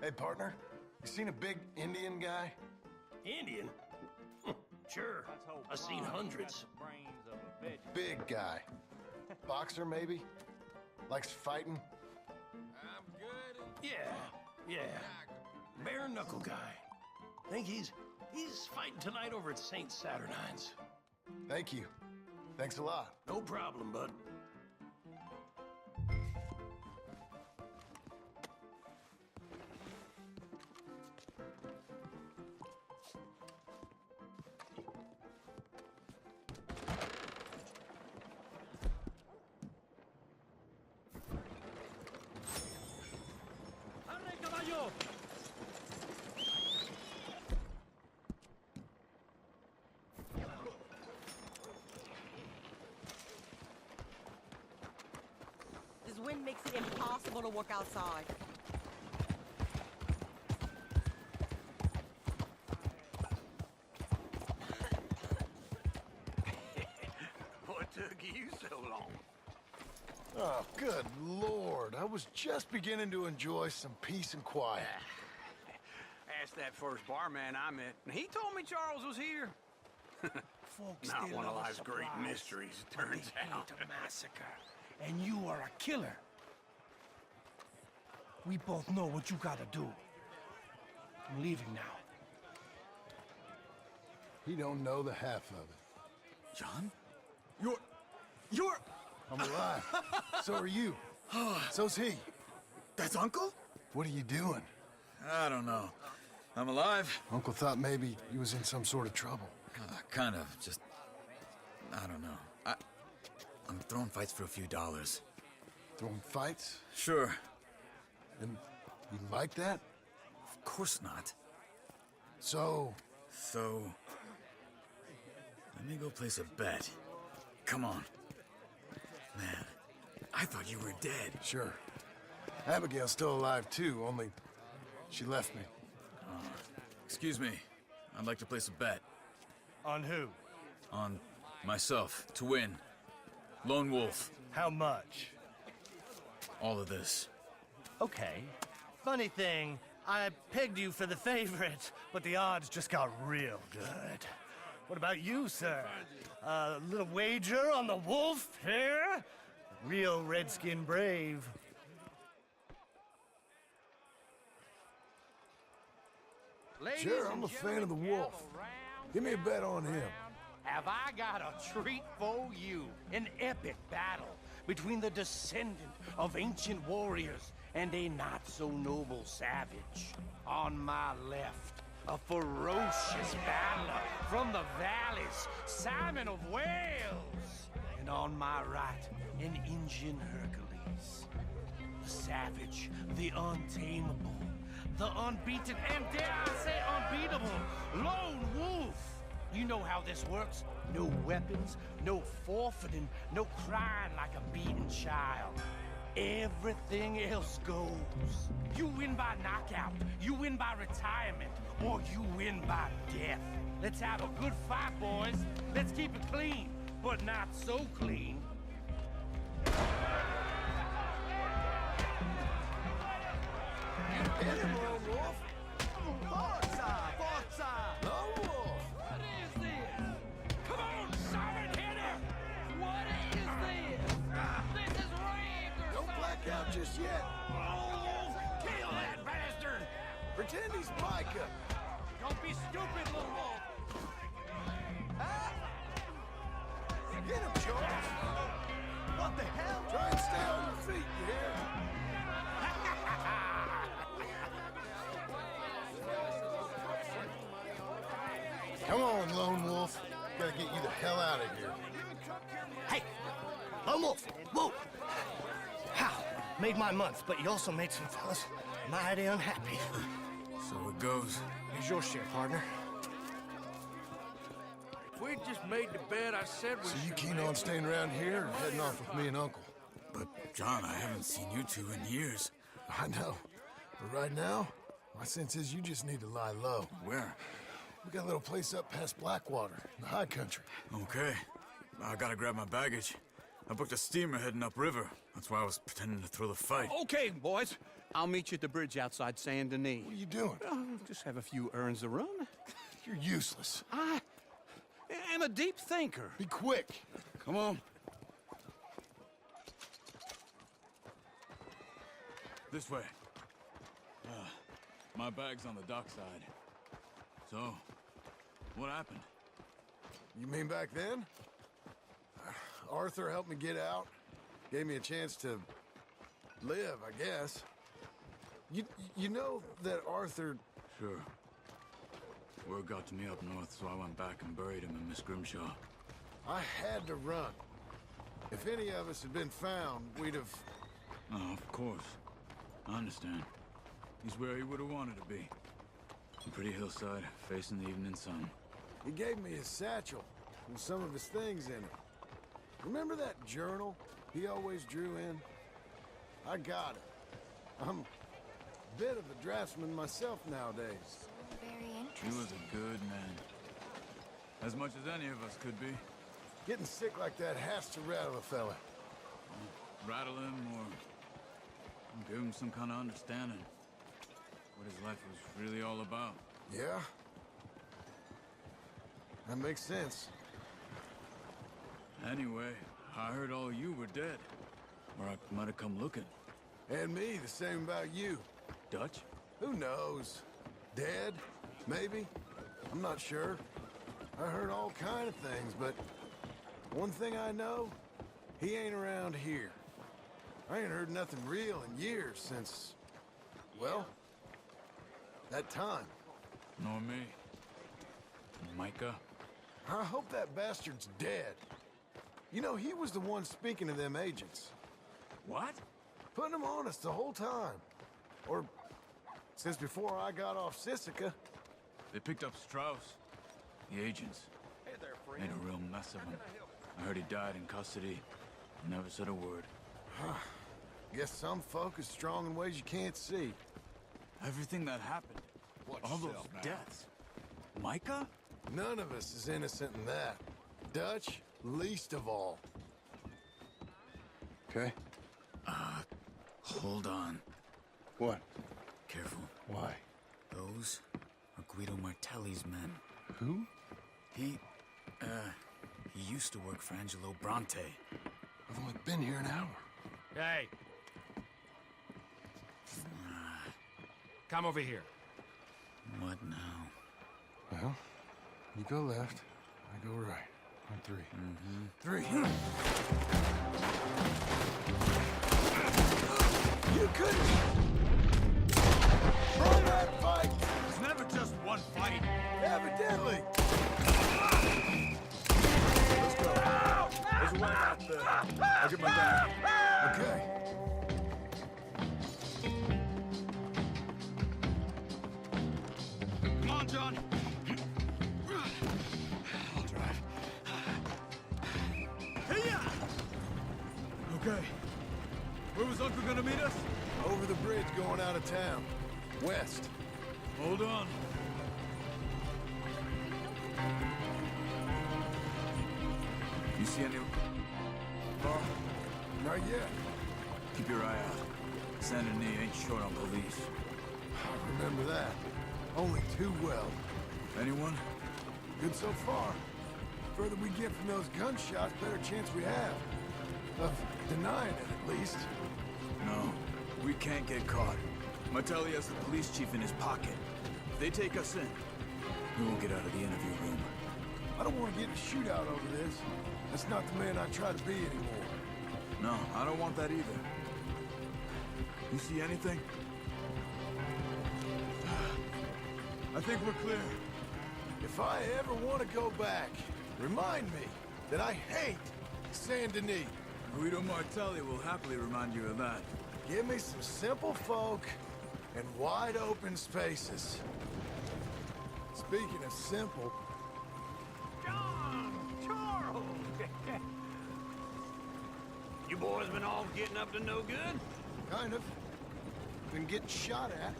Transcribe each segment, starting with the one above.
Hey, partner, you seen a big Indian guy? Indian? Sure. I've seen hundreds. Big guy. Boxer, maybe? Likes fighting? Yeah. Bare knuckle guy. Think he's fighting tonight over at St. Saturnine's. Thank you. Thanks a lot. No problem, bud. This wind makes it impossible to work outside. What took you so long? Oh, good Lord. I was just beginning to enjoy some peace and quiet. Asked that first barman I met, and he told me Charles was here. Folks Not still one of love a life's great surprise, mysteries, it but turns they out. hate a massacre, and you are a killer. We both know what you gotta do. I'm leaving now. He don't know the half of it. John? You're... I'm alive. So are you. So's he. That's Uncle? What are you doing? I don't know. I'm alive. Uncle thought maybe he was in some sort of trouble. Kind of. Just... I don't know. I'm throwing fights for a few dollars. Throwing fights? Sure. And you like that? Of course not. So... So... Let me go place a bet. Come on. Man, I thought you were dead. Sure. Abigail's still alive too, only she left me. Excuse me. I'd like to place a bet. On who? On myself, to win. Lone Wolf. How much? All of this. Okay. Funny thing, I pegged you for the favorite, but the odds just got real good. What about you, sir? A little wager on the wolf here? Real redskin brave. Sure, I'm a fan of the wolf. Give me a bet on him. Have I got a treat for you? An epic battle between the descendant of ancient warriors and a not-so-noble savage. On my left, a ferocious battler from the valleys, Simon of Wales. And on my right, an Indian Hercules. The savage, the untamable, the unbeaten, and dare I say unbeatable, Lone Wolf. You know how this works. No weapons, no forfeiting, no crying like a beaten child. Everything else goes. You win by knockout, you win by retirement, or you win by death. Let's have a good fight, boys. Let's keep it clean, but not so clean. Hit him, Lone Wolf! Forza! Forza! Lone Wolf! What is this? Come on, Simon, hit him! What is this? This is rigged or Don't black out just yet. Oh, kill that bastard! Pretend he's Micah. Don't be stupid, little wolf! Get him, Charles. What the hell? Try and stay on your feet, you hear? Come on, Lone Wolf. Gotta get you the hell out of here. Hey! Lone Wolf! Whoa! How? Made my month, but you also made some fellas mighty unhappy. So it goes. Here's your share, partner. If we'd just made the bet I said we So you should keen make. on staying around here or heading off with me and Uncle? But, John, I haven't seen you two in years. I know. But right now, my sense is you just need to lie low. Where? We got a little place up past Blackwater, in the high country. Okay. I gotta grab my baggage. I booked a steamer heading upriver. That's why I was pretending to throw the fight. Okay, boys. I'll meet you at the bridge outside Saint Denis. What are you doing? Oh, just have a few errands to run. You're useless. I am a deep thinker. Be quick. Come on. This way. My bag's on the dockside. So, what happened? You mean back then? Arthur helped me get out. Gave me a chance to live, I guess. You know that Arthur... Sure. Word got to me up north, so I went back and buried him in Miss Grimshaw. I had to run. If any of us had been found, we'd have... Oh, of course. I understand. He's where he would have wanted to be. A pretty hillside, facing the evening sun. He gave me his satchel with some of his things in it. Remember that journal he always drew in? I got it. I'm a bit of a draftsman myself nowadays. Very He interesting. was a good man. As much as any of us could be. Getting sick like that has to rattle a fella. Rattle him or give him some kind of understanding. What his life was really all about. Yeah? That makes sense. Anyway, I heard all you were dead. Or I might have come looking. And me, the same about you. Dutch? Who knows? Dead? Maybe? I'm not sure. I heard all kind of things, but one thing I know, he ain't around here. I ain't heard nothing real in years since, well, that time. Nor me. Micah? I hope that bastard's dead. You know, he was the one speaking to them agents. What? Putting them on us the whole time. Or since before I got off Sisika. They picked up Strauss. The agents. Hey there, friend. Made a real mess of him. I heard he died in custody. Never said a word. Guess some folk is strong in ways you can't see. Everything that happened. All those deaths. Micah? None of us is innocent in that. Dutch, least of all. Okay? Hold on. What? Careful. Why? Those are Guido Martelli's men. Who? He used to work for Angelo Bronte. I've only been here an hour. Hey. Come over here. What now? Well, you go left, I go right. On three. Three. You couldn't... Run that fight! It's never just one fight. Evidently! Let's go. There's a way out there. I'll get my gun. Okay. Come on, John. I'll drive. Hey-ya! Okay. Where was Uncle gonna meet us? Over the bridge going out of town. West. Hold on. You see any... Bar? Not yet. Keep your eye out. Saint Denis ain't short on police. I remember that. Only too well. Anyone? Good so far. Further we get from those gunshots, better chance we have. Of denying it, at least. No. We can't get caught. Martelli has the police chief in his pocket. If they take us in, we won't get out of the interview room. I don't want to get in a shootout over this. That's not the man I try to be anymore. No, I don't want that either. You see anything? I think we're clear. If I ever want to go back, remind me that I hate Saint Denis. Guido Martelli will happily remind you of that. Give me some simple folk and wide open spaces. Speaking of simple, John! Charles! You boys been all getting up to no good? kind of. Been getting shot at.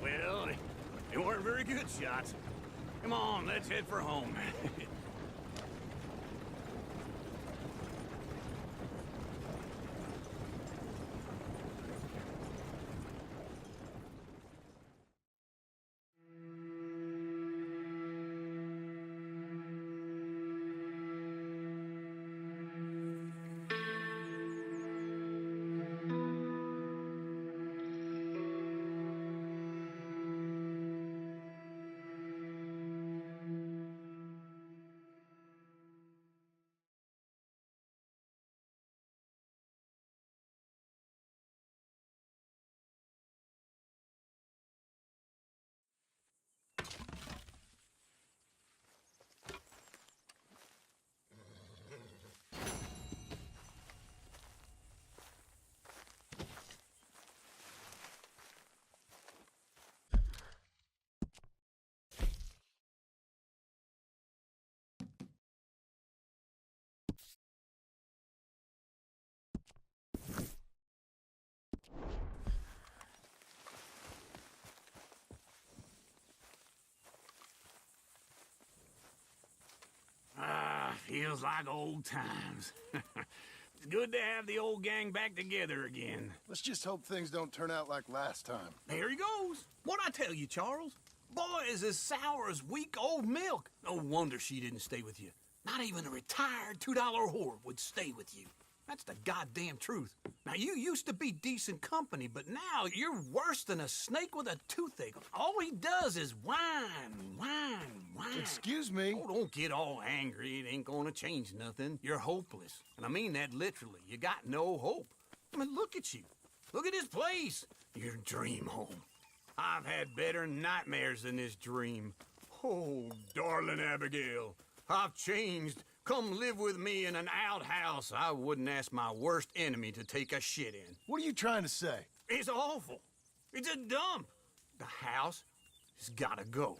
Well, they weren't very good shots. Come on, let's head for home. Feels like old times. It's good to have the old gang back together again. Let's just hope things don't turn out like last time. There he goes. What'd I tell you, Charles? Boy is as sour as week-old milk. No wonder she didn't stay with you. Not even a retired $2 whore would stay with you. That's the goddamn truth. Now, you used to be decent company, but now you're worse than a snake with a toothache. All he does is whine, whine, whine. Excuse me? Oh, don't get all angry. It ain't gonna change nothing. You're hopeless. And I mean that literally. You got no hope. I mean, look at you. Look at this place. Your dream home. I've had better nightmares than this dream. Oh, darling Abigail, I've changed. Come live with me in an outhouse I wouldn't ask my worst enemy to take a shit in. What are you trying to say? It's awful. It's a dump. The house has gotta go.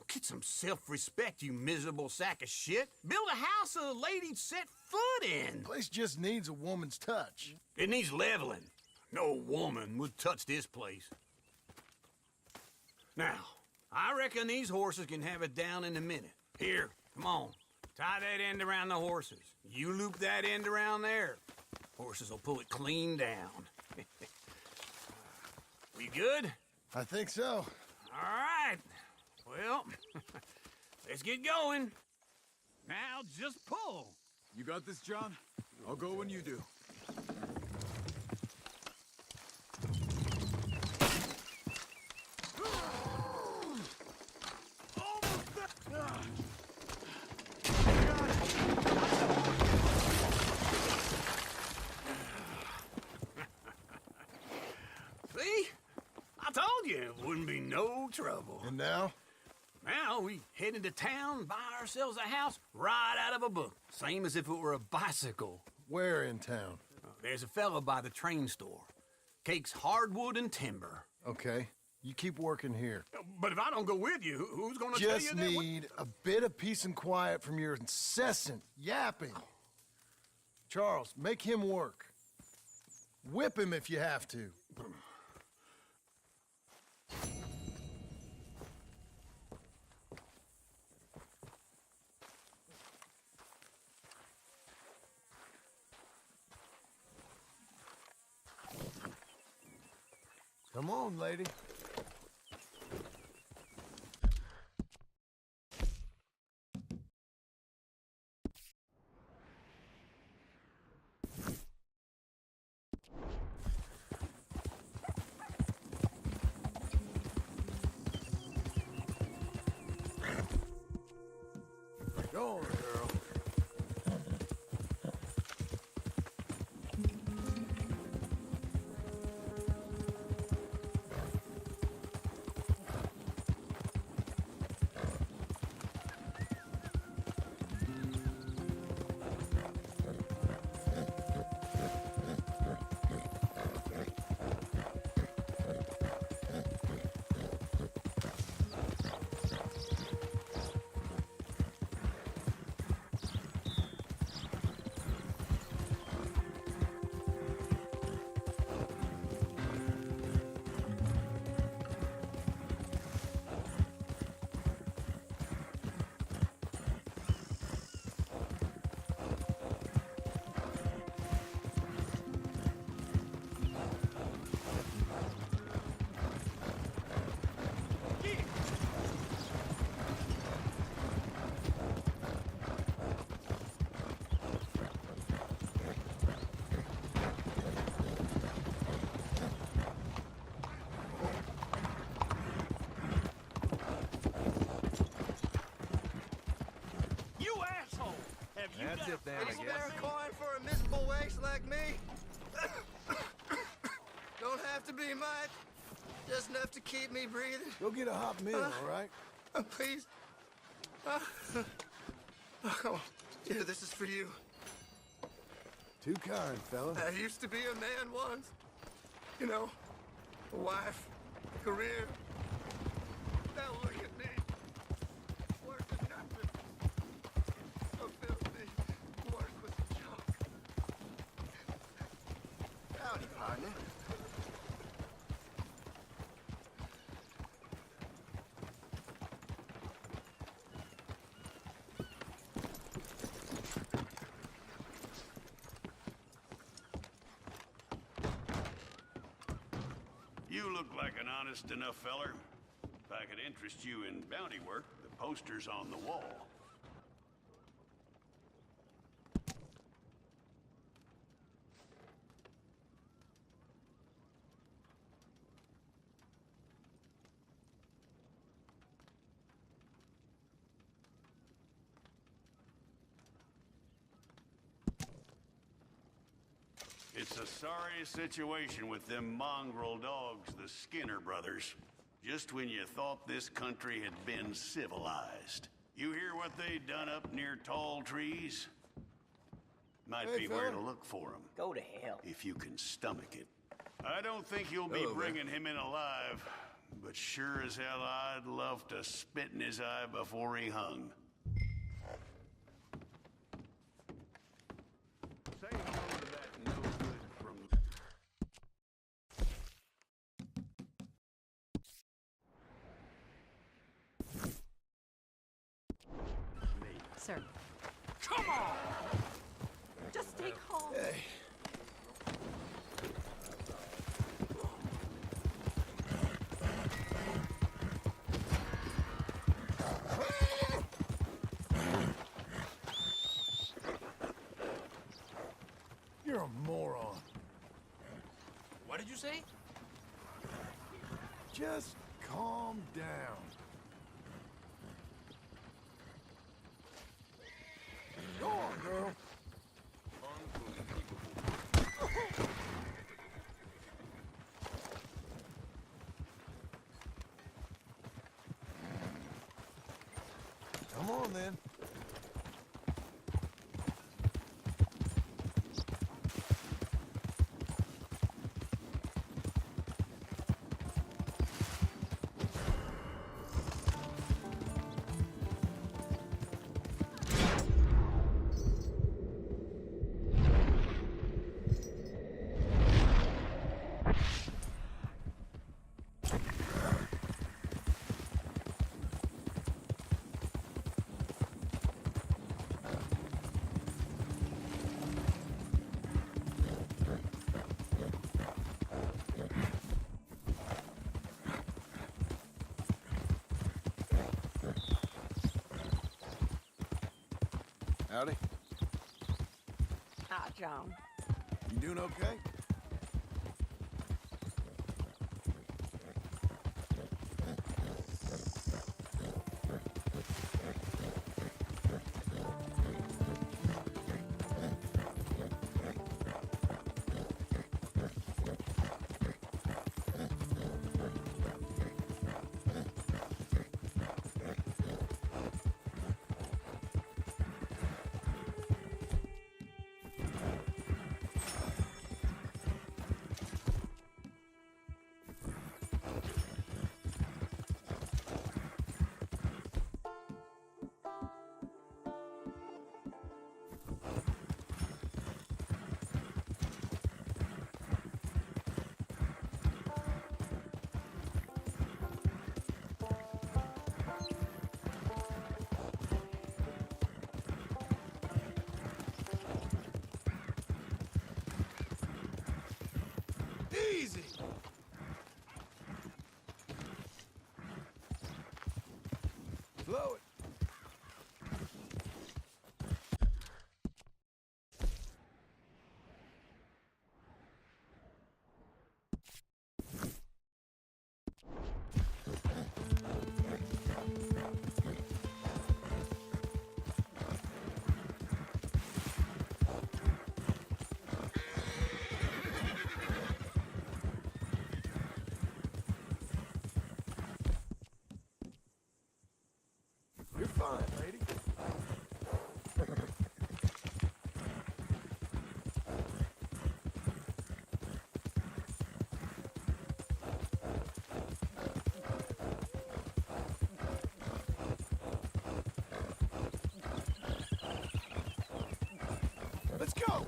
Get some self-respect, you miserable sack of shit. Build a house a lady'd set foot in. The place just needs a woman's touch. It needs leveling. No woman would touch this place. Now, I reckon these horses can have it down in a minute. Here, come on. Tie that end around the horses. You loop that end around there. Horses will pull it clean down. We good? I think so. All right. Well, let's get going. Now just pull. You got this, John? I'll go when you do. See? I told you it wouldn't be no trouble. And now? Now we head into town, buy ourselves a house right out of a book. Same as if it were a bicycle. Where in town? There's a fella by the train store. Cakes hardwood and timber. Okay, you keep working here. But if I don't go with you, who's gonna tell you Just that? need a bit of peace and quiet from your incessant yapping. Charles, make him work. Whip him if you have to. Come on, lady. Go on, girl. That's it then, I Any guess. spare coin for a miserable waste like me? Don't have to be much. Just enough to keep me breathing. Go get a hot meal, all right? Please. Oh, come on. Here, this is for you. Too kind, fella. I used to be a man once. You know, a wife, career. Now look at me. Work with nothing. A filthy work with junk. Howdy, partner. honest enough feller. If I could interest you in bounty work, the poster's on the wall. It's a sorry situation with them mongrel dogs, the Skinner brothers. Just when you thought this country had been civilized. You hear what they done up near tall trees? Might Hey, be fella. where to look for them. Go to hell. If you can stomach it. I don't think you'll be Hello there. bringing him in alive, but sure as hell I'd love to spit in his eye before he hung. Say hello to that no good from... Sir, Come on! just stay calm. Hey. You're a moron. What did you say? Just calm down. Go on, girl. Come on, then. Howdy. Ah, John. You doing okay? Easy! Slow it. You're fine, lady. Let's go!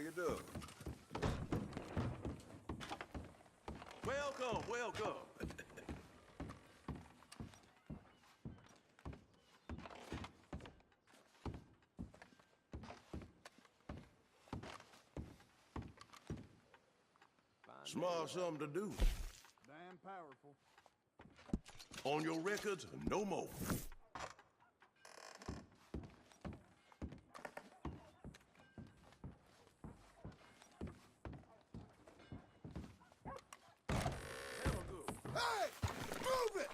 you doing? Welcome, welcome. Small something to do. Damn powerful. On your records, no more. Hey! Move it!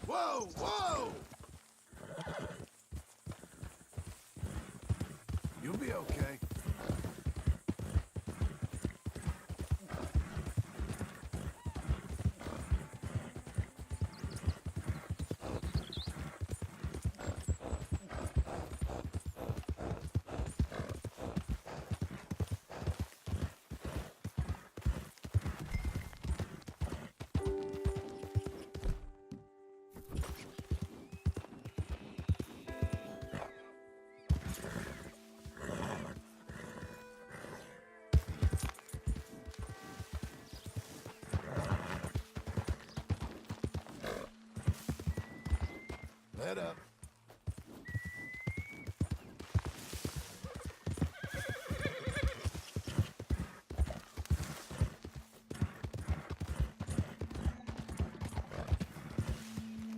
Whoa, whoa! You'll be okay. Let up.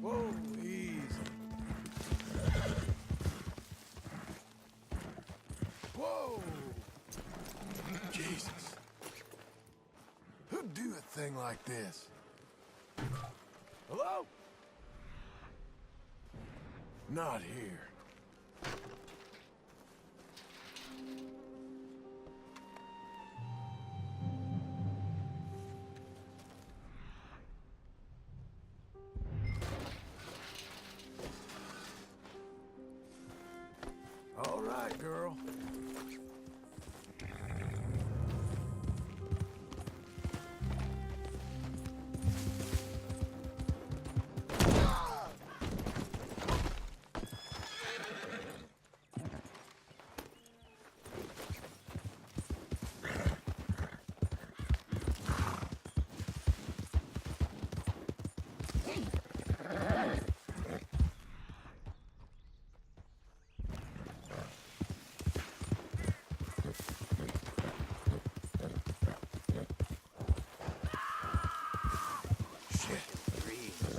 Whoa, easy. Whoa! Jesus. Who'd do a thing like this? Hello? Not here. All right, girl.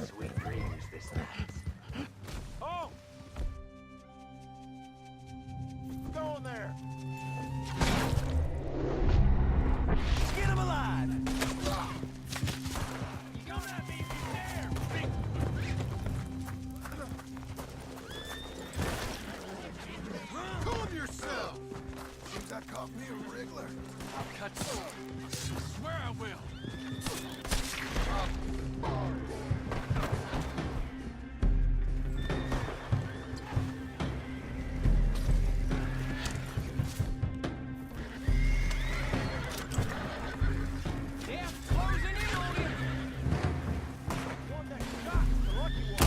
Sweet dreams this night. Oh! Go on there! Get him alive! You don't have me there, big... Calm yourself! Seems I caught me a wriggler. I'll cut you. Swear I will. They're closing in on you! One that shot, the lucky one.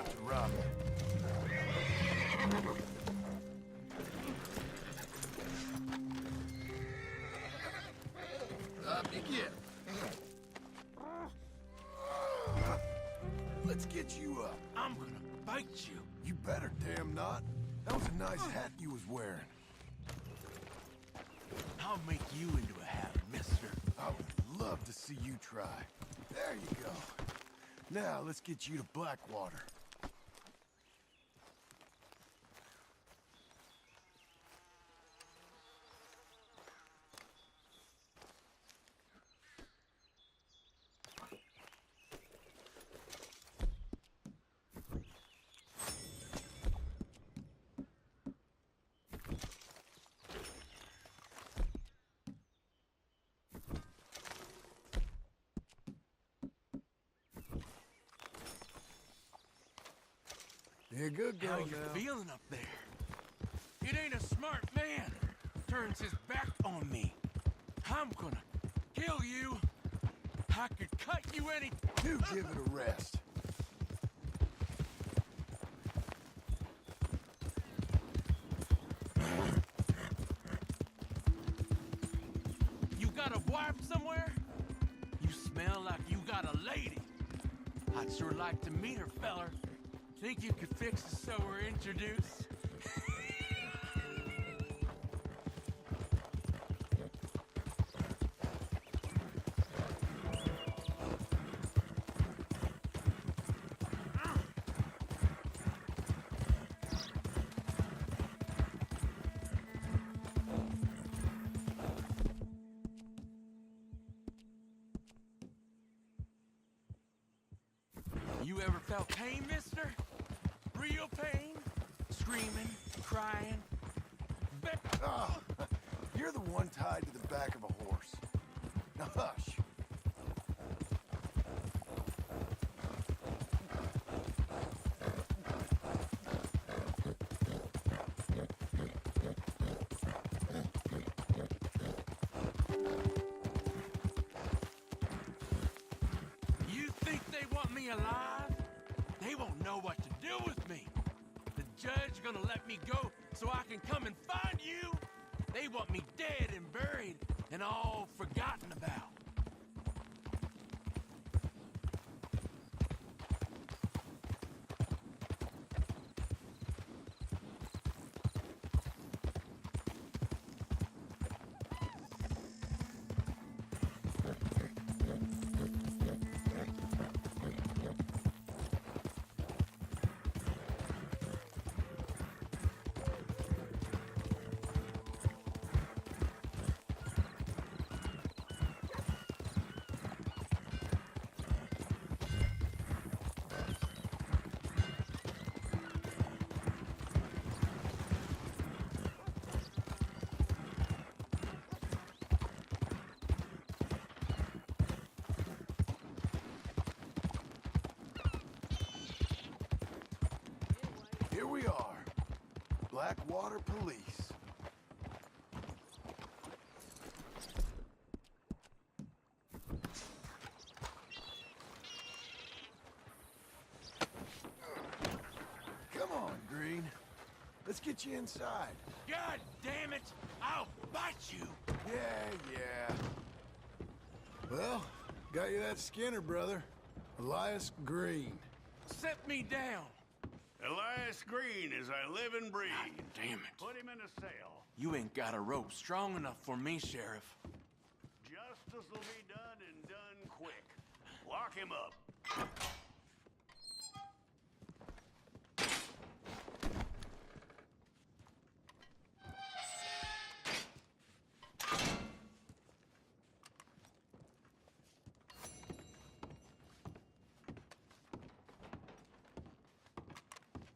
out to rob me. Up you get. Let's get you up. I'm gonna bite you. You better damn not. That was a nice hat you was wearing. I'll make you into a hat, mister. I would love to see you try. There you go. Now, let's get you to Blackwater. You're a good girl How you now. feeling up there? It ain't a smart man turns his back on me. I'm gonna kill you. I could cut you any... Do give it a rest. You got a wife somewhere? You smell like you got a lady. I'd sure like to meet her, feller. Think you could fix it so we're introduced? You ever felt pain, mister? Real pain? Screaming, crying? Oh, you're the one tied to the back of a horse. Now hush. You think they want me alive? They won't know what to do with me. The judge gonna let me go so I can come and find you? They want me dead and buried and all forgotten about. Here we are. Blackwater Police. Come on, Green. Let's get you inside. God damn it! I'll bite you! Yeah. Well, got you that Skinner, brother. Elias Green. Set me down! Elias Green as I live and breathe. God damn it. Put him in a cell. You ain't got a rope strong enough for me, Sheriff. Justice will be done and done quick. Lock him up.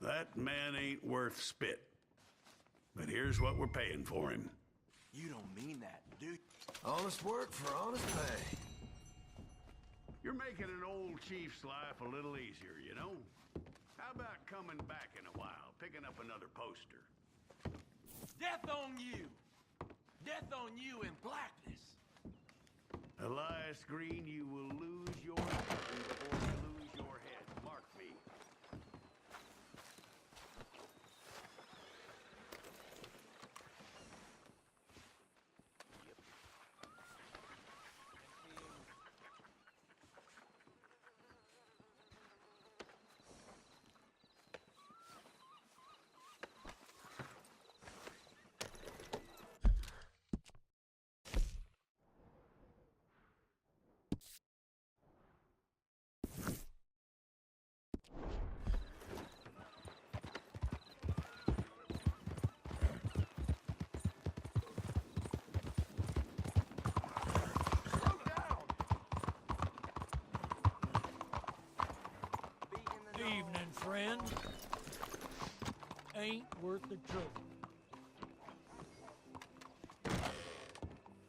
That man ain't worth spit. But here's what we're paying for him. You don't mean that, do you? Honest work for honest pay. You're making an old chief's life a little easier, you know? How about coming back in a while, picking up another poster? Death on you! Death on you in blackness! Elias Green, you will lose your gun before you lose your head. Mark me. ain't worth the trouble.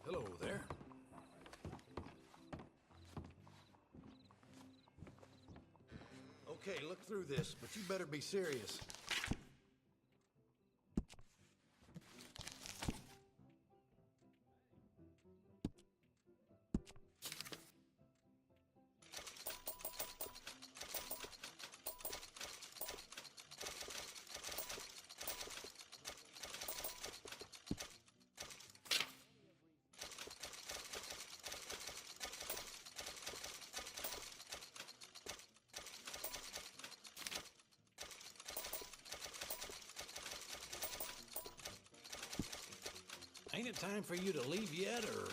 Hello there. Okay, look through this, but you better be serious. Ain't it time for you to leave yet, or...?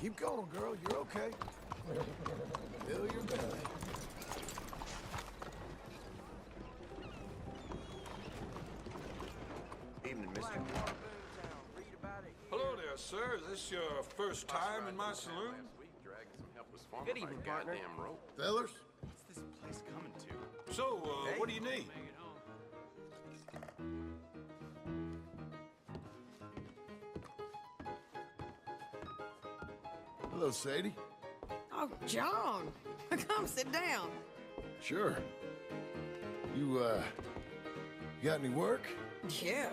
Keep going, girl. You're okay. Fill your belly. Evening, mister. Hello there, sir. Is this your first time in my saloon? Good evening, partner. Fellers? What's this place coming to? So, what do you need? Hello, Sadie. Oh, John. Come sit down. Sure. You got any work? Yeah.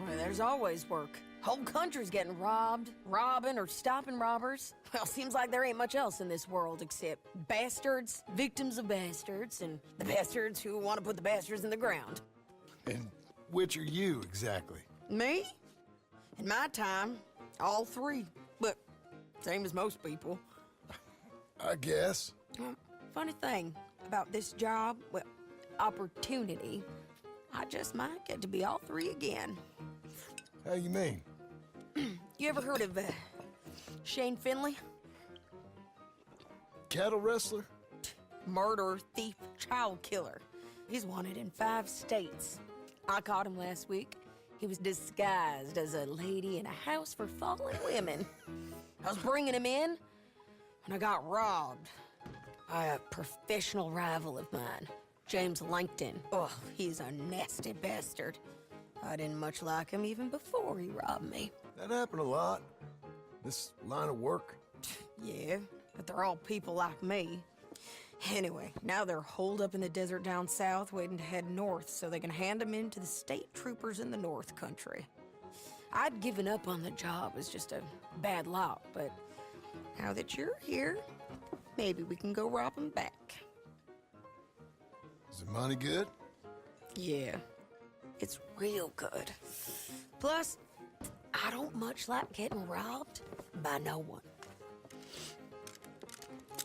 Well, there's always work. Whole country's getting robbed, robbing, or stopping robbers. Well, seems like there ain't much else in this world except bastards, victims of bastards, and the bastards who want to put the bastards in the ground. And which are you, exactly? Me? In my time, all three. But same as most people. I guess. Funny thing about this job, well, opportunity, I just might get to be all three again. How you mean? You ever heard of Shane Finley? Cattle wrestler? Murderer, thief, child killer. He's wanted in 5 states. I caught him last week. He was disguised as a lady in a house for fallen women. I was bringing him in, and I got robbed by a professional rival of mine, James Langton. Oh, he's a nasty bastard. I didn't much like him even before he robbed me. That happened a lot. This line of work. Yeah, but they're all people like me. Anyway, now they're holed up in the desert down south, waiting to head north so they can hand them in to the state troopers in the north country. I'd given up on the job as just a bad lot, but now that you're here, maybe we can go rob them back. Is the money good? Yeah, it's real good. Plus, I don't much like getting robbed by no one.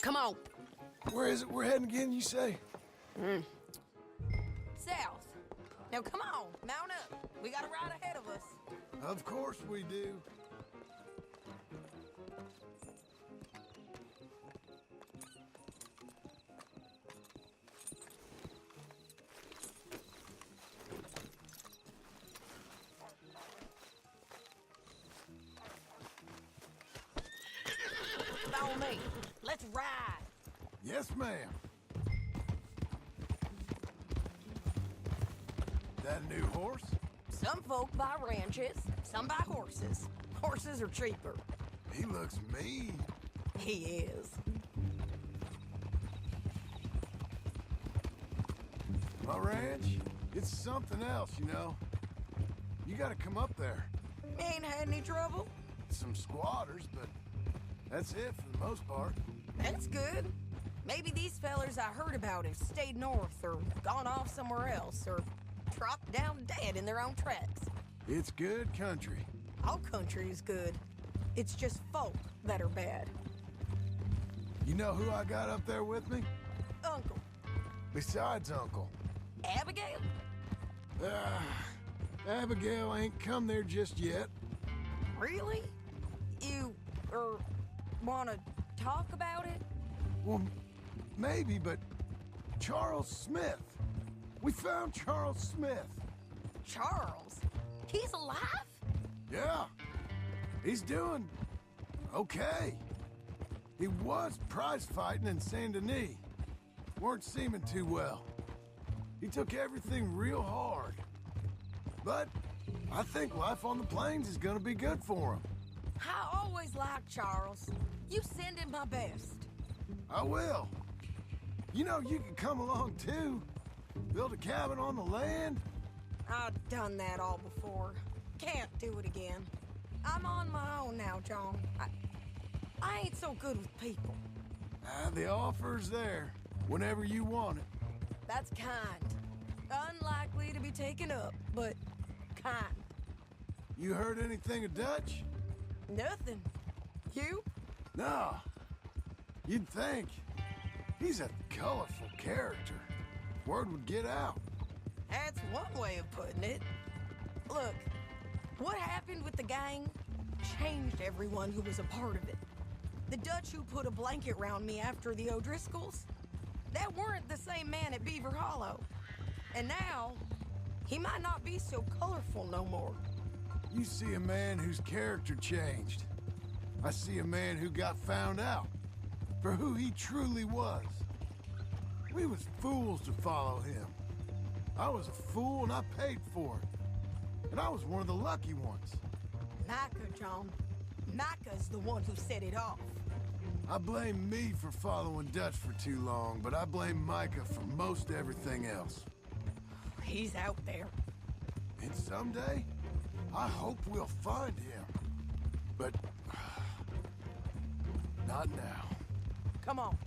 Come on. Where is it we're heading again, you say? South. Now come on, mount up. We got a ride ahead of us. Of course we do. Follow me. Let's ride. Yes, ma'am. That a new horse? Some folk buy ranches, some buy horses. Horses are cheaper. He looks mean. He is. My ranch, it's something else, you know. You gotta come up there. Ain't had any trouble? Some squatters, but that's it for the most part. That's good. Maybe these fellers I heard about have stayed north or gone off somewhere else or dropped down dead in their own tracks. It's good country. All country is good. It's just folk that are bad. You know who I got up there with me? Uncle. Besides Uncle. Abigail? Abigail ain't come there just yet. Really? You, wanna talk about it? Well, maybe, but Charles Smith. We found Charles Smith. Charles? He's alive? Yeah. He's doing okay. He was prize fighting in Saint Denis. Weren't seeming too well. He took everything real hard. But I think life on the plains is gonna be good for him. I always liked Charles. You send him my best. I will. You know, you can come along too. Build a cabin on the land. I've done that all before. Can't do it again. I'm on my own now, John. I ain't so good with people. The offer's there, whenever you want it. That's kind. Unlikely to be taken up, but kind. You heard anything of Dutch? Nothing. You? No. You'd think. He's a colorful character. Word would get out. That's one way of putting it. Look, what happened with the gang changed everyone who was a part of it. The Dutch who put a blanket round me after the O'Driscolls, that weren't the same man at Beaver Hollow. And now, he might not be so colorful no more. You see a man whose character changed. I see a man who got found out for who he truly was. We was fools to follow him. I was a fool and I paid for it. And I was one of the lucky ones. Micah, John. Micah's the one who set it off. I blame me for following Dutch for too long, but I blame Micah for most everything else. He's out there. And someday, I hope we'll find him. But not now. Come on.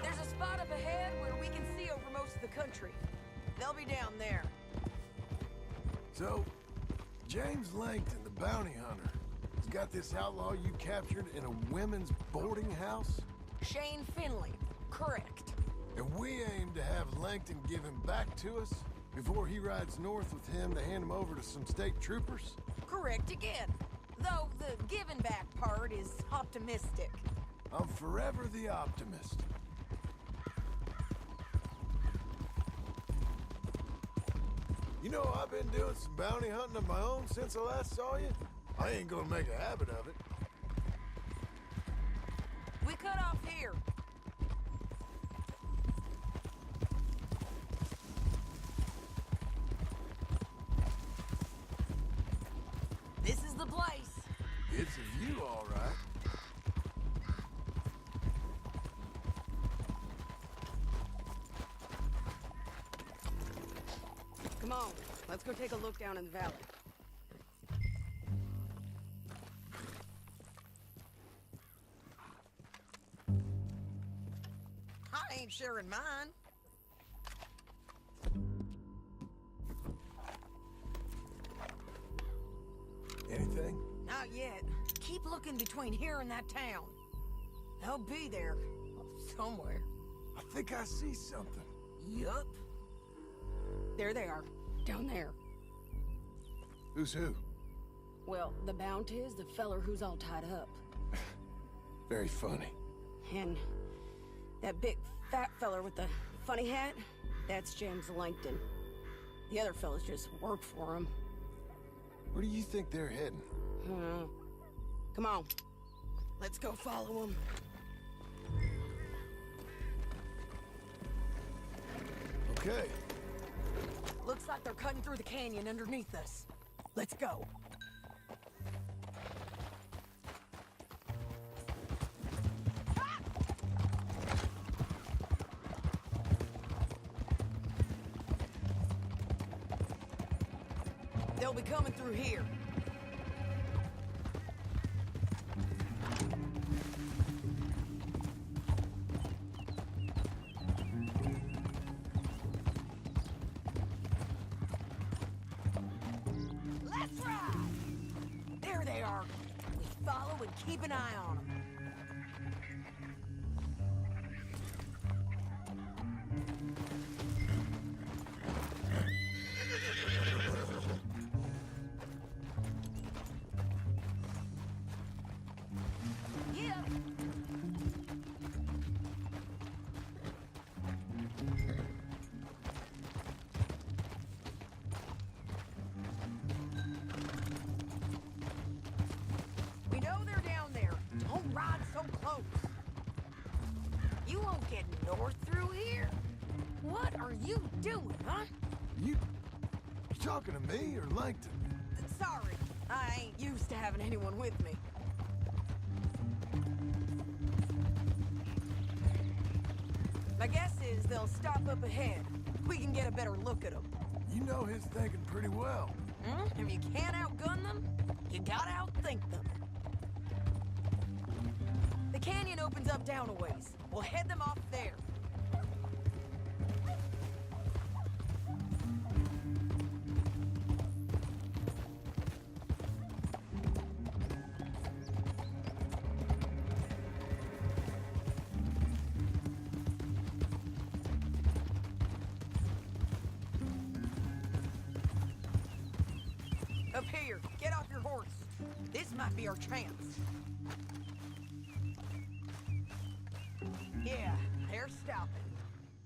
There's a spot up ahead where we can see over most of the country. They'll be down there. So, James Langton, the bounty hunter, has got this outlaw you captured in a women's boarding house? Shane Finley. Correct. And we aim to have Langton give him back to us before he rides north with him to hand him over to some state troopers? Correct again. Though the giving back part is optimistic. I'm forever the optimist. You know, I've been doing some bounty hunting of my own since I last saw you. I ain't gonna make a habit of it. We cut off here. This is the place. It's a view, all right. Come on, let's go take a look down in the valley. I ain't sharing mine. Anything? Not yet. Keep looking between here and that town. They'll be there. Somewhere. I think I see something. Yup. There they are. Down there. Who's who? Well, the Bounty is the feller who's all tied up. Very funny. And that big fat feller with the funny hat, that's James Langton. The other fellas just work for him. Where do you think they're heading? Come on. Let's go follow them. Okay. Looks like they're cutting through the canyon underneath us. Let's go. They'll be coming through here. they are. We follow and keep an eye on them. We know they're down there. Don't ride so close. You won't get north through here. What are you doing, huh? You talking to me or Langton? Sorry, I ain't used to having anyone with me. My guess is they'll stop up ahead. We can get a better look at them. You know his thinking pretty well. If you can't outgun them, you gotta outthink them. The canyon opens up down a ways. We'll head them off there. Up here, get off your horse. This might be our chance. Yeah, they're stopping.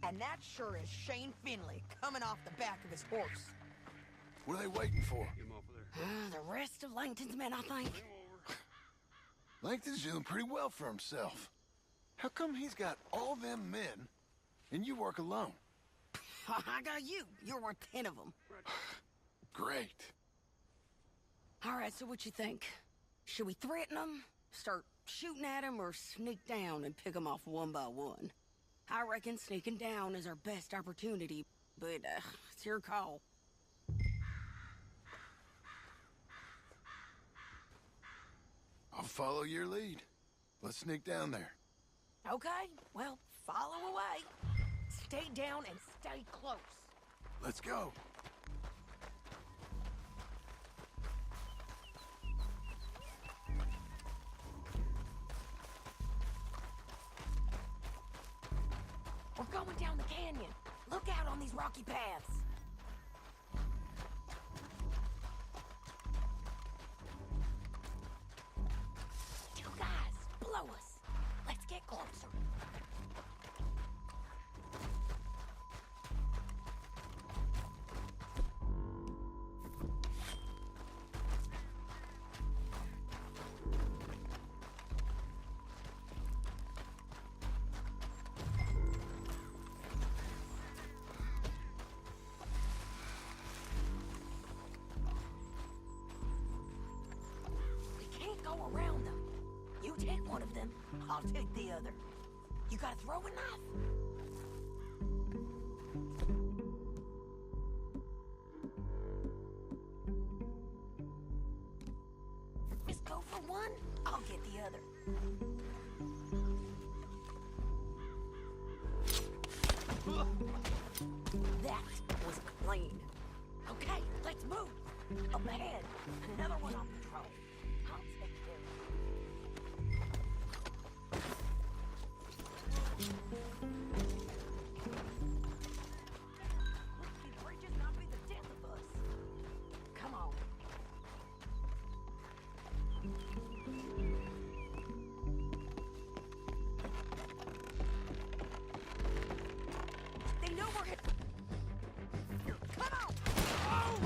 And that sure is Shane Finley coming off the back of his horse. What are they waiting for? The rest of Langton's men, I think. Langton's doing pretty well for himself. How come he's got all them men, and you work alone? I got you. You're worth 10 of them. Great. All right, so what you think? Should we threaten them, start shooting at them, or sneak down and pick them off one by one? I reckon sneaking down is our best opportunity, but it's your call. I'll follow your lead. Let's sneak down there. Okay, well, follow away. Stay down and stay close. Let's go. We're going down the canyon. Look out on these rocky paths. You guys, blow us. Let's get closer. Go around them. You take one of them, I'll take the other. You got a throwing knife? Just go for one, I'll get the other. That was clean. Okay, let's move. Up ahead, another one on patrol. I'll take care of it. These bridges not be the death of us. Come on. They know we're hit. Here, come on! Oh!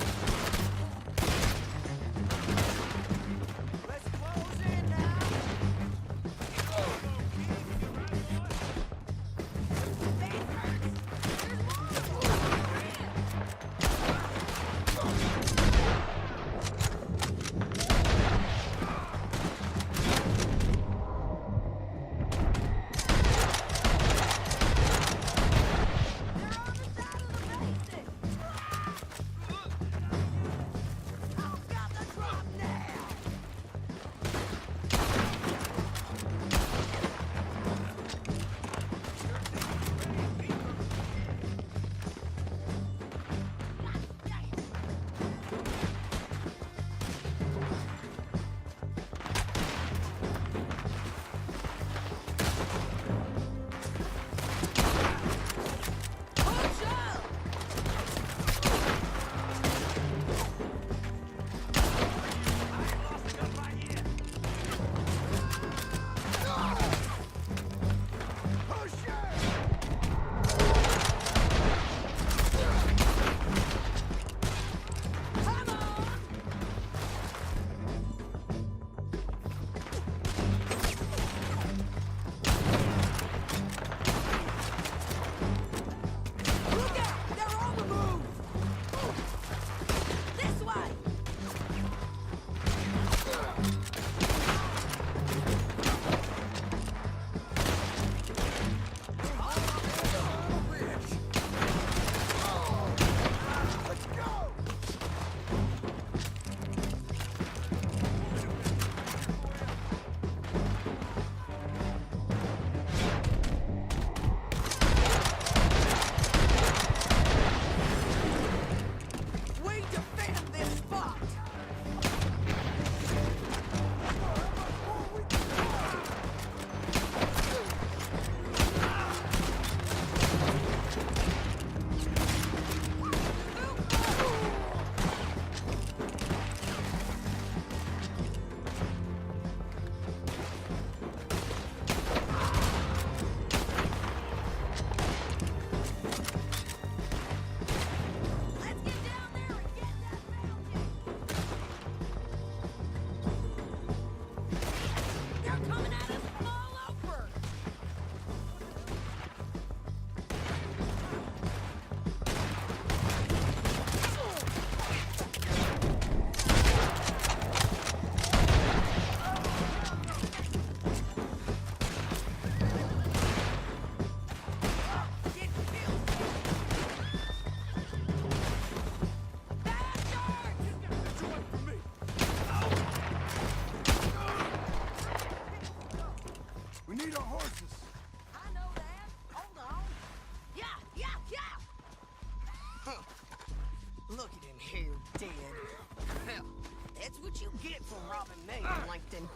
That's what you get for robbing me, Langton.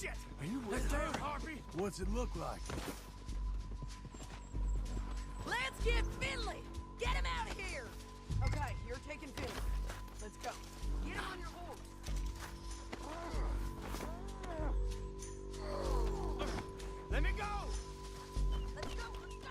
Shit! Are you That with damn her? harpy! What's it look like? Let's get Finley! Get him out of here! Okay, you're taking Finley. Let's go. Get him on your horse. Let me go! Let's go, let's go!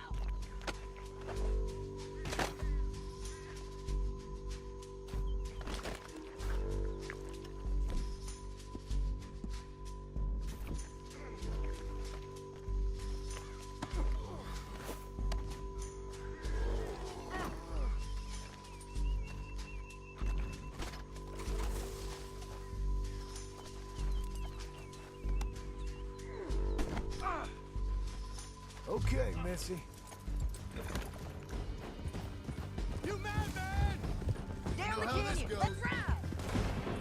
Okay, Missy. You madman! Down know the how this canyon! goes. Let's ride!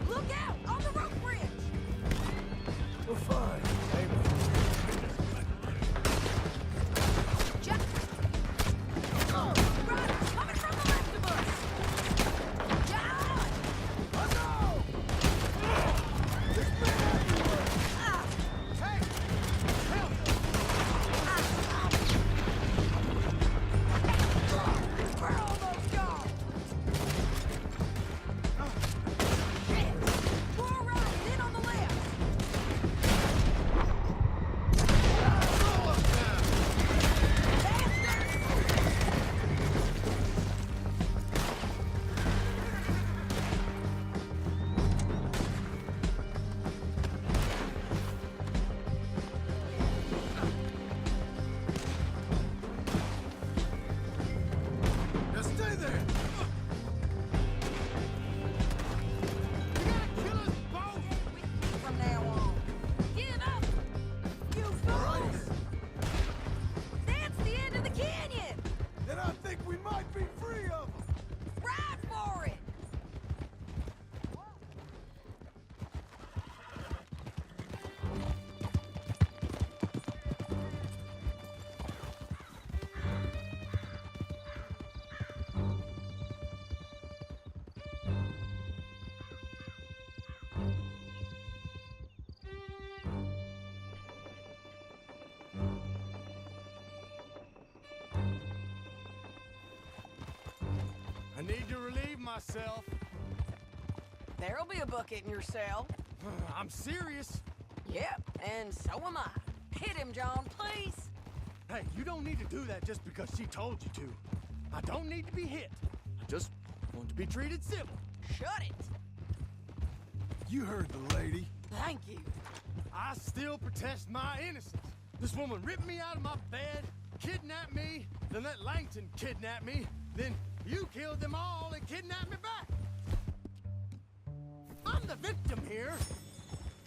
Look out! On the rope bridge! We're fine. Maybe. Jack! Riders coming from the left of us! John! Oh no! There's men everywhere! Hey! Help! We're almost gone! Shit! More riders in on the left! Now stay there! From now on. Give up! You fools! That's the end of the canyon! Then I think we might be free of them! Ride for it! I need to relieve myself. There'll be a bucket in your cell. I'm serious. Yep, and so am I. Hit him, John, please. Hey, you don't need to do that just because she told you to. I don't need to be hit. I just want to be treated civil. Shut it. You heard the lady. Thank you. I still protest my innocence. This woman ripped me out of my bed, kidnapped me, then let Langton kidnap me, then you killed them all and kidnapped me back. I'm the victim here.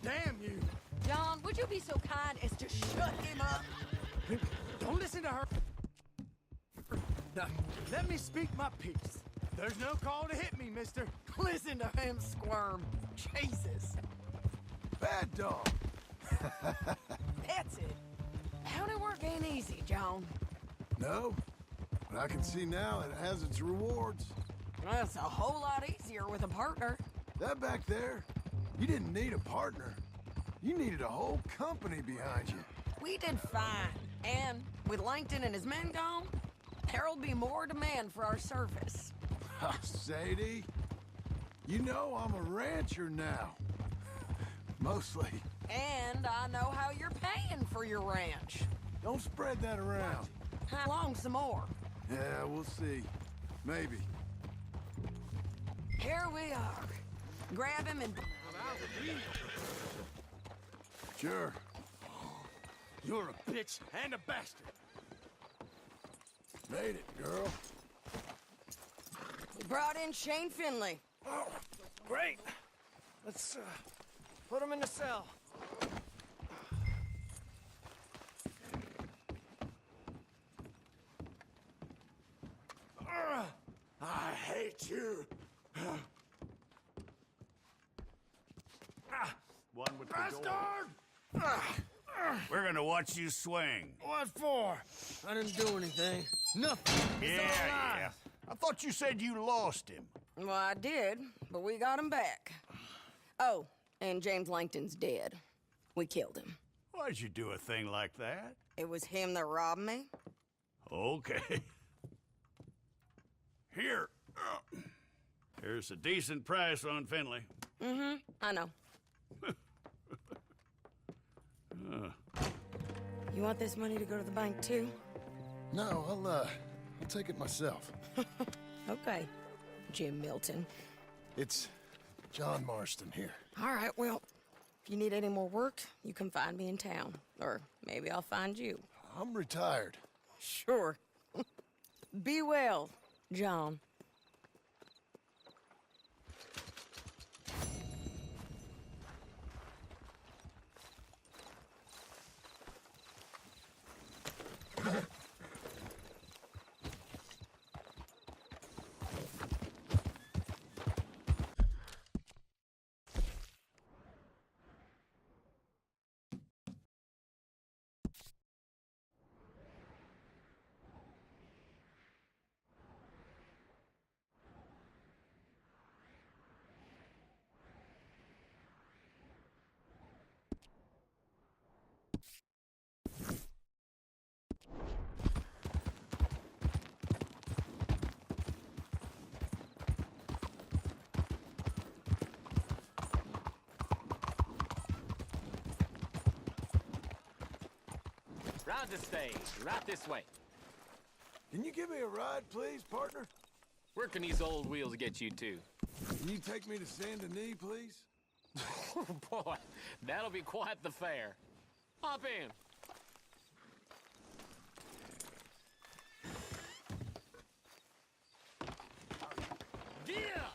Damn you. John, would you be so kind as to shut him up? Don't listen to her. Now, let me speak my piece. There's no call to hit me, mister. Listen to him squirm. Jesus. Bad dog. That's it. County work ain't easy, John. No, but I can see now it has its rewards. That's a whole lot easier with a partner. That back there, you didn't need a partner. You needed a whole company behind you. We did fine. And with Langton and his men gone, there'll be more demand for our service. Sadie, you know I'm a rancher now. Mostly. And I know how you're paying for your ranch. Don't spread that around. How long some more? Yeah, we'll see. Maybe. Here we are. Grab him and... Sure. You're a bitch and a bastard. Made it, girl. We brought in Shane Finley. Oh, great. Let's put him in the cell. I hate you. One with the Bastard! door. We're gonna watch you swing. What for? I didn't do anything. Nothing. It's all lies. I thought you said you lost him. Well, I did, but we got him back. Oh, and James Langton's dead. We killed him. Why'd you do a thing like that? It was him that robbed me. Okay. Here. Here's a decent price on Finley. Mm-hmm, I know. You want this money to go to the bank, too? No, I'll take it myself. Okay, Jim Milton. It's John Marston here. All right, well, if you need any more work, you can find me in town. Or maybe I'll find you. I'm retired. Sure. Be well, John. Round the stage, right this way. Can you give me a ride, please, partner? Where can these old wheels get you to? Can you take me to Saint Denis, please? Oh, boy, that'll be quite the fare. Hop in. Yeah!